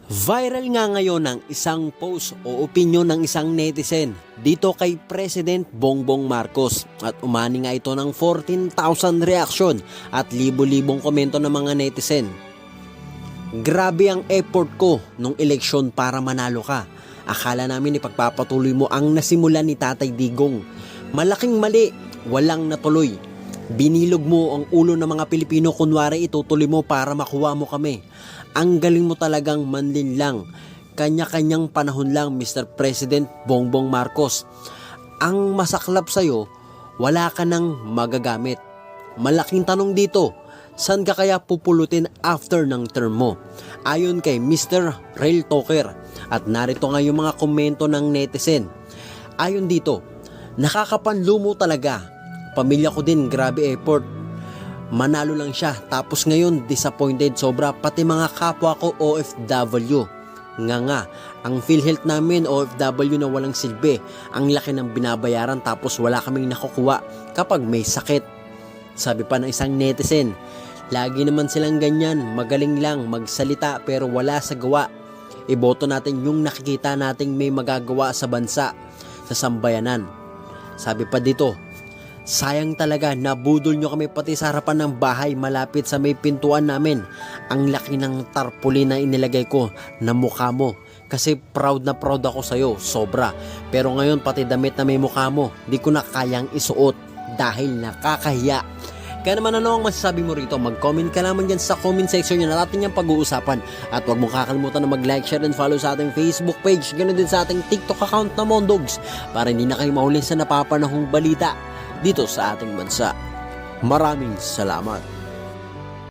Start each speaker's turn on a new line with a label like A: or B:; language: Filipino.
A: Viral nga ngayon ang isang post o opinyon ng isang netizen dito kay President Bongbong Marcos at umani nga ito ng 14,000 reaksyon at libo-libong komento ng mga netizen. Grabe ang effort ko nung eleksyon para manalo ka. Akala namin ipagpapatuloy mo ang nasimulan ni Tatay Digong. Malaking mali, walang natuloy. Binilog mo ang ulo ng mga Pilipino, kunwari itutuloy mo para makuha mo kami. Ang galing mo talagang manlinlang. Kanya-kanyang panahon lang, Mr. President Bongbong Marcos. Ang masaklap sa'yo, wala ka nang magagamit. Malaking tanong dito, saan ka kaya pupulutin after ng term mo? Ayon kay Mr. Real Talker. At narito nga yung mga komento ng netizen. Ayon dito, nakakapanlo mo talaga. Pamilya ko din, grabe effort. Manalo lang siya, tapos ngayon disappointed sobra, pati mga kapwa ko OFW. Nga, ang PhilHealth namin OFW na walang silbi. Ang laki ng binabayaran tapos wala kaming nakukuha kapag may sakit. Sabi pa ng isang netizen, lagi naman silang ganyan, magaling lang magsalita pero wala sa gawa. Iboto natin yung nakikita nating may magagawa sa bansa, sa sambayanan. Sabi pa dito, sayang talaga, nabudol nyo kami pati sa harapan ng bahay malapit sa may pintuan namin. Ang laki ng tarpaulin na inilagay ko na mukha mo. Kasi proud na proud ako sa'yo, sobra. Pero ngayon pati damit na may mukha mo, di ko na kayang isuot dahil nakakahiya. Kaya naman ano ang masasabi mo rito? Mag-comment ka naman dyan sa comment section nyo na natin yung pag-uusapan. At huwag mong kakalimutan na mag-like, share, and follow sa ating Facebook page. Ganun din sa ating TikTok account na Mondogs para hindi na kayo mahuli sa napapanahong balita dito sa ating bansa. Maraming salamat.